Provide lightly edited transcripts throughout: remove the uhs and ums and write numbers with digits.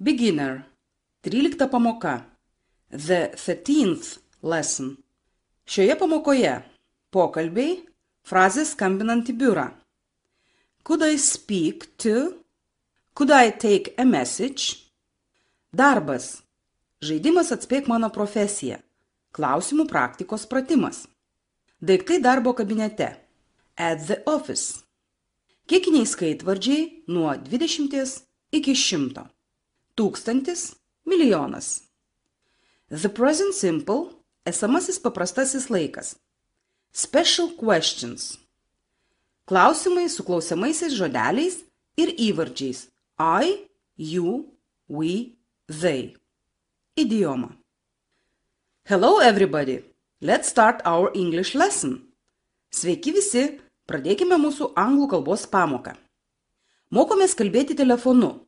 Beginner. 13 pamoka. The 13th lesson. Šioje pamokoje pokalbiai, frazės skambinant į biurą. Could I speak to? Could I take a message? Darbas. Žaidimas atspėk mano profesiją. Klausimų praktikos pratimas. Daiktai darbo kabinete. At the office. Kiekiniai skaitvardžiai nuo 20 iki 100. Tūkstantis, milijonas. The present simple, esamasis paprastasis laikas. Special questions. Klausimai su klausiamaisiais žodeliais ir įvardžiais. I, you, we, they. Idioma. Hello everybody. Let's start our English lesson. Sveiki visi, pradėkime mūsų anglų kalbos pamoką. Mokomės kalbėti telefonu,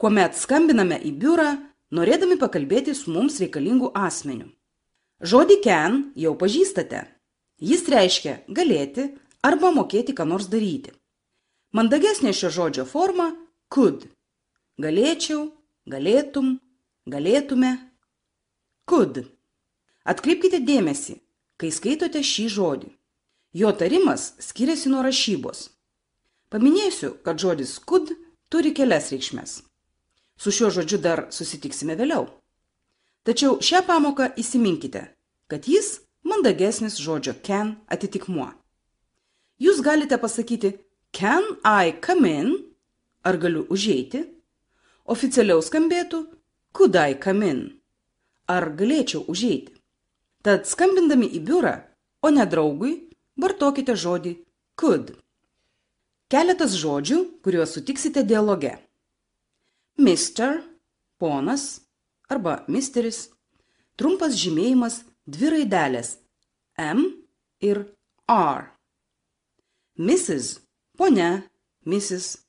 kuomet skambiname į biurą, norėdami pakalbėti su mums reikalingų asmeniu. Žodį can jau pažįstate. Jis reiškia galėti arba mokėti ką nors daryti. Mandagesnė šio žodžio forma could. Galėčiau, galėtum, galėtume. Could. Atkreipkite dėmesį, kai skaitote šį žodį. Jo tarimas skiriasi nuo rašybos. Paminėsiu, kad žodis could turi kelias reikšmes. Su šiuo žodžiu dar susitiksime vėliau. Tačiau šią pamoką įsiminkite, kad jis mandagesnis žodžio can atitikmuo. Jūs galite pasakyti can I come in, ar galiu užeiti, oficialiau skambėtų could I come in, ar galėčiau užeiti. Tad skambindami į biurą, o ne draugui, vartokite žodį could. Keletas žodžių, kuriuos sutiksite dialoge. Mister, ponas arba misteris, trumpas žymėjimas dvi raidelės M ir R. Mrs, ponia, Mrs,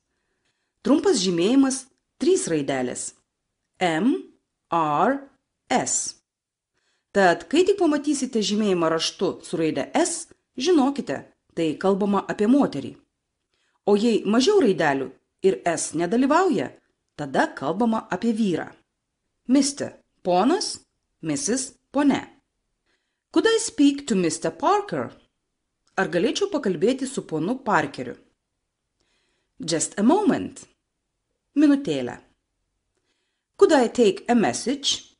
trumpas žymėjimas trys raidelės M, R, S. Tad, kai tik pamatysite žymėjimą raštu su raide S, žinokite, tai kalbama apie moterį. O jei mažiau raidelių ir S nedalyvauja, tada kalbama apie vyrą. Mr. Ponas, Mrs. Ponia. Could I speak to Mr. Parker? Ar galėčiau pakalbėti su ponu Parkeriu? Just a moment. Minutėlę. Could I take a message?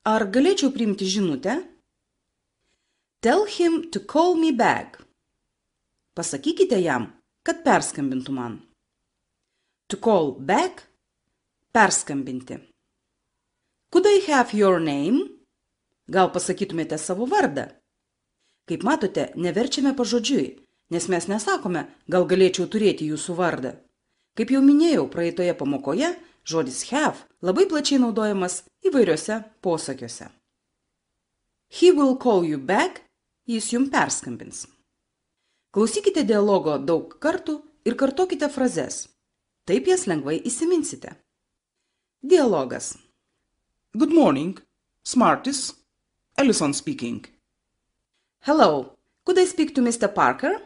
Ar galėčiau priimti žinutę? Tell him to call me back. Pasakykite jam, kad perskambintų man. To call back – perskambinti. Could I have your name? Gal pasakytumėte savo vardą? Kaip matote, neverčiame pažodžiui, nes mes nesakome, gal galėčiau turėti jūsų vardą. Kaip jau minėjau praeitoje pamokoje, žodis have labai plačiai naudojamas įvairiuose posakiuose. He will call you back, jis jums perskambins. Klausykite dialogo daug kartų ir kartokite frazes. Taip jas lengvai įsiminsite. Dialogas. Good morning, Smarties. Alison speaking. Hello, could I speak to Mr. Parker?